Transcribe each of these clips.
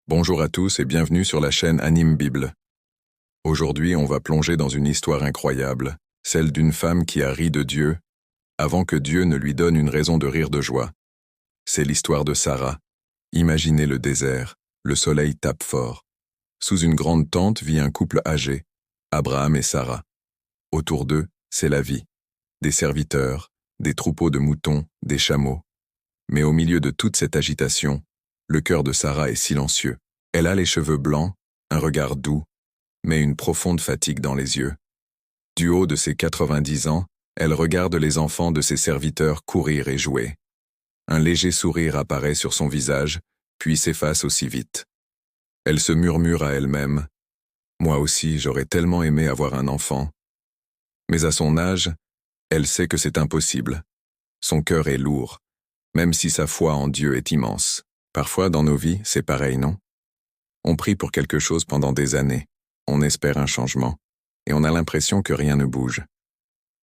Bonjour à tous et bienvenue sur la chaîne Anime Bible. Aujourd'hui, on va plonger dans une histoire incroyable, celle d'une femme qui a ri de Dieu, avant que Dieu ne lui donne une raison de rire de joie. C'est l'histoire de Sarah. Imaginez le désert, le soleil tape fort. Sous une grande tente vit un couple âgé, Abraham et Sarah. Autour d'eux, c'est la vie. Des serviteurs, des troupeaux de moutons, des chameaux. Mais au milieu de toute cette agitation, le cœur de Sarah est silencieux. Elle a les cheveux blancs, un regard doux, mais une profonde fatigue dans les yeux. Du haut de ses 90 ans, elle regarde les enfants de ses serviteurs courir et jouer. Un léger sourire apparaît sur son visage, puis s'efface aussi vite. Elle se murmure à elle-même « Moi aussi, j'aurais tellement aimé avoir un enfant. » Mais à son âge, elle sait que c'est impossible. Son cœur est lourd, même si sa foi en Dieu est immense. Parfois, dans nos vies, c'est pareil, non? On prie pour quelque chose pendant des années, on espère un changement, et on a l'impression que rien ne bouge.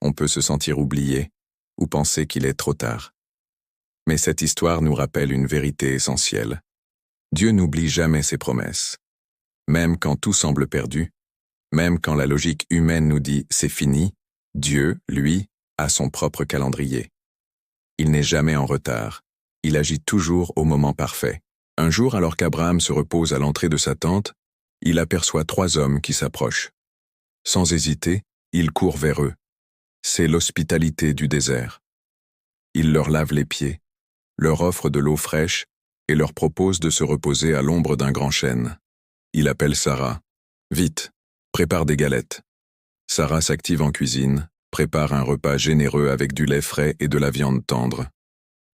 On peut se sentir oublié, ou penser qu'il est trop tard. Mais cette histoire nous rappelle une vérité essentielle. Dieu n'oublie jamais ses promesses. Même quand tout semble perdu, même quand la logique humaine nous dit « c'est fini », Dieu, lui, a son propre calendrier. Il n'est jamais en retard. Il agit toujours au moment parfait. Un jour, alors qu'Abraham se repose à l'entrée de sa tente, il aperçoit 3 hommes qui s'approchent. Sans hésiter, il court vers eux. C'est l'hospitalité du désert. Il leur lave les pieds, leur offre de l'eau fraîche et leur propose de se reposer à l'ombre d'un grand chêne. Il appelle Sarah. « Vite, prépare des galettes. » Sarah s'active en cuisine, prépare un repas généreux avec du lait frais et de la viande tendre.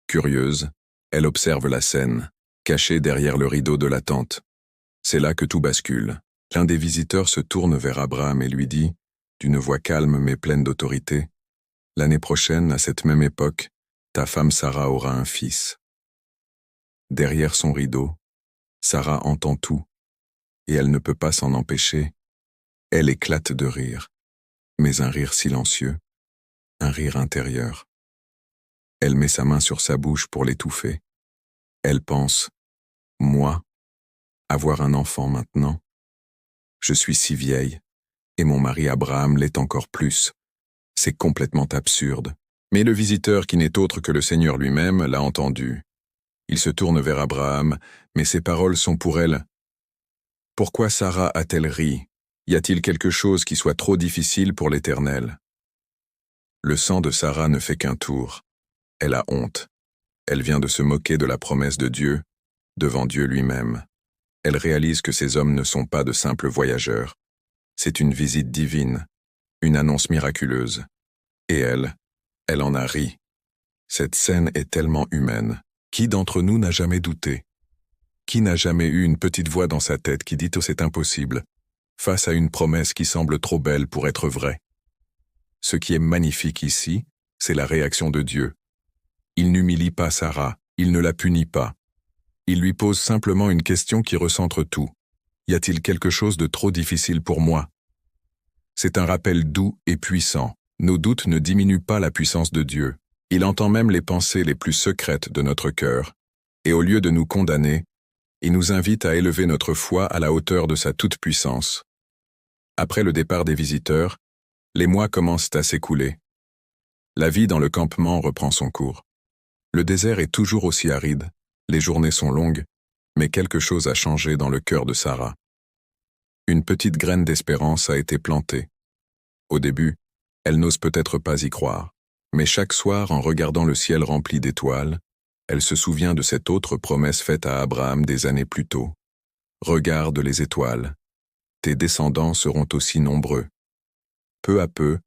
Curieuse, elle observe la scène, cachée derrière le rideau de la tente. C'est là que tout bascule. L'un des visiteurs se tourne vers Abraham et lui dit, d'une voix calme mais pleine d'autorité, « L'année prochaine, à cette même époque, ta femme Sarah aura un fils. » Derrière son rideau, Sarah entend tout, et elle ne peut pas s'en empêcher. Elle éclate de rire, mais un rire silencieux, un rire intérieur. Elle met sa main sur sa bouche pour l'étouffer. Elle pense, « Moi, avoir un enfant maintenant? Je suis si vieille, et mon mari Abraham l'est encore plus. C'est complètement absurde. » Mais le visiteur, qui n'est autre que le Seigneur lui-même, l'a entendu. Il se tourne vers Abraham, mais ses paroles sont pour elle. « Pourquoi Sarah a-t-elle ri? Y a-t-il quelque chose qui soit trop difficile pour l'Éternel? » Le sang de Sarah ne fait qu'un tour. Elle a honte. Elle vient de se moquer de la promesse de Dieu, devant Dieu lui-même. Elle réalise que ces hommes ne sont pas de simples voyageurs. C'est une visite divine, une annonce miraculeuse. Et elle en a ri. Cette scène est tellement humaine. Qui d'entre nous n'a jamais douté? Qui n'a jamais eu une petite voix dans sa tête qui dit « Oh, c'est impossible » face à une promesse qui semble trop belle pour être vraie? Ce qui est magnifique ici, c'est la réaction de Dieu. Il n'humilie pas Sarah, il ne la punit pas. Il lui pose simplement une question qui recentre tout. Y a-t-il quelque chose de trop difficile pour moi? C'est un rappel doux et puissant. Nos doutes ne diminuent pas la puissance de Dieu. Il entend même les pensées les plus secrètes de notre cœur. Et au lieu de nous condamner, il nous invite à élever notre foi à la hauteur de sa toute-puissance. Après le départ des visiteurs, les mois commencent à s'écouler. La vie dans le campement reprend son cours. Le désert est toujours aussi aride, les journées sont longues, mais quelque chose a changé dans le cœur de Sarah. Une petite graine d'espérance a été plantée. Au début, elle n'ose peut-être pas y croire, mais chaque soir, en regardant le ciel rempli d'étoiles, elle se souvient de cette autre promesse faite à Abraham des années plus tôt. « Regarde les étoiles, tes descendants seront aussi nombreux. » Peu à peu,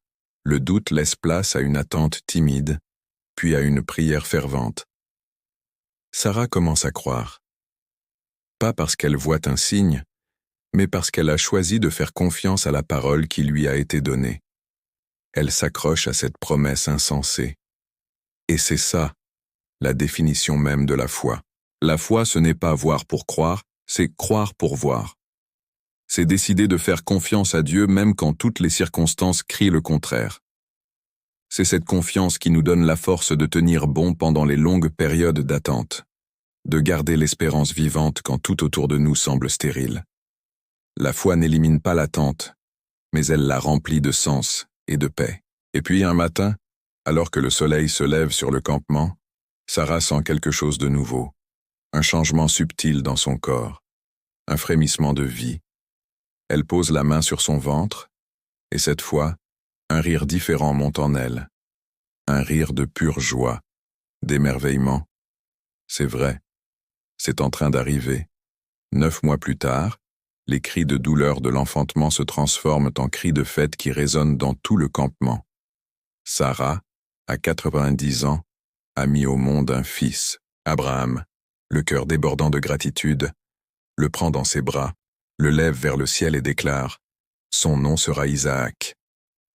le doute laisse place à une attente timide, puis à une prière fervente. Sarah commence à croire. Pas parce qu'elle voit un signe, mais parce qu'elle a choisi de faire confiance à la parole qui lui a été donnée. Elle s'accroche à cette promesse insensée. Et c'est ça, la définition même de la foi. La foi, ce n'est pas voir pour croire, c'est croire pour voir. C'est décider de faire confiance à Dieu même quand toutes les circonstances crient le contraire. C'est cette confiance qui nous donne la force de tenir bon pendant les longues périodes d'attente. de garder l'espérance vivante quand tout autour de nous semble stérile. La foi n'élimine pas l'attente, mais elle la remplit de sens et de paix. Et puis un matin, alors que le soleil se lève sur le campement, Sarah sent quelque chose de nouveau, un changement subtil dans son corps, un frémissement de vie. Elle pose la main sur son ventre, et cette fois, un rire différent monte en elle, un rire de pure joie, d'émerveillement. C'est vrai, c'est en train d'arriver. 9 mois plus tard, les cris de douleur de l'enfantement se transforment en cris de fête qui résonnent dans tout le campement. Sarah, à 90 ans, a mis au monde un fils, Abraham, le cœur débordant de gratitude, le prend dans ses bras, le lève vers le ciel et déclare « Son nom sera Isaac ».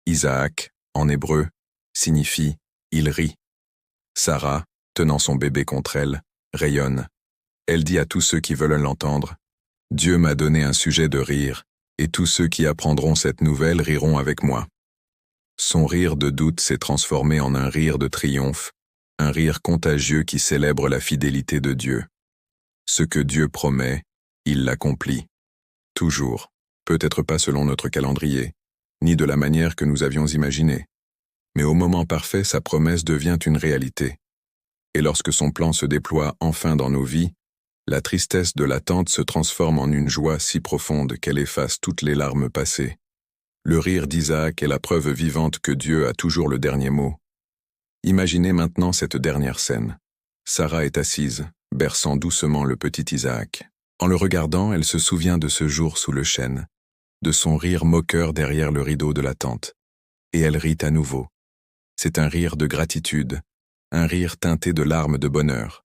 Isaac, en hébreu, signifie « il rit ». Sarah, tenant son bébé contre elle, rayonne. Elle dit à tous ceux qui veulent l'entendre « Dieu m'a donné un sujet de rire, et tous ceux qui apprendront cette nouvelle riront avec moi ». Son rire de doute s'est transformé en un rire de triomphe, un rire contagieux qui célèbre la fidélité de Dieu. Ce que Dieu promet, il l'accomplit. Toujours, peut-être pas selon notre calendrier, ni de la manière que nous avions imaginé. Mais au moment parfait, sa promesse devient une réalité. Et lorsque son plan se déploie enfin dans nos vies, la tristesse de l'attente se transforme en une joie si profonde qu'elle efface toutes les larmes passées. Le rire d'Isaac est la preuve vivante que Dieu a toujours le dernier mot. Imaginez maintenant cette dernière scène. Sarah est assise, berçant doucement le petit Isaac. En le regardant, elle se souvient de ce jour sous le chêne, de son rire moqueur derrière le rideau de la tente. Et elle rit à nouveau. C'est un rire de gratitude, un rire teinté de larmes de bonheur.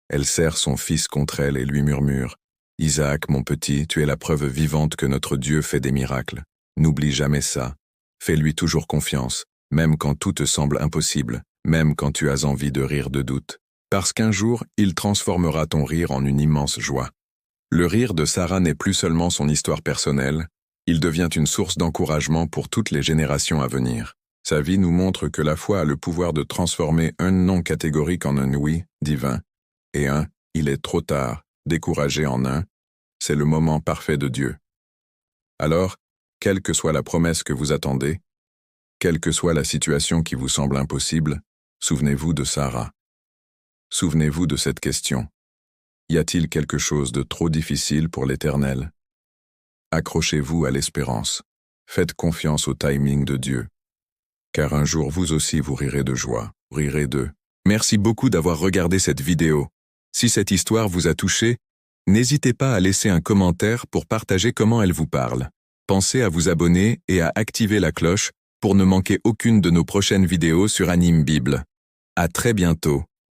Elle serre son fils contre elle et lui murmure « Isaac, mon petit, tu es la preuve vivante que notre Dieu fait des miracles. N'oublie jamais ça. Fais-lui toujours confiance, même quand tout te semble impossible, même quand tu as envie de rire de doute. Parce qu'un jour, il transformera ton rire en une immense joie. » Le rire de Sarah n'est plus seulement son histoire personnelle, il devient une source d'encouragement pour toutes les générations à venir. Sa vie nous montre que la foi a le pouvoir de transformer un non catégorique en un oui divin, et un « il est trop tard » découragé en un « c'est le moment parfait de Dieu ». Alors, quelle que soit la promesse que vous attendez, quelle que soit la situation qui vous semble impossible, souvenez-vous de Sarah. Souvenez-vous de cette question. Y a-t-il quelque chose de trop difficile pour l'Éternel? Accrochez-vous à l'espérance. Faites confiance au timing de Dieu. Car un jour vous aussi vous rirez de joie, rirez d'eux. Merci beaucoup d'avoir regardé cette vidéo. Si cette histoire vous a touché, n'hésitez pas à laisser un commentaire pour partager comment elle vous parle. Pensez à vous abonner et à activer la cloche pour ne manquer aucune de nos prochaines vidéos sur Anime Bible. À très bientôt.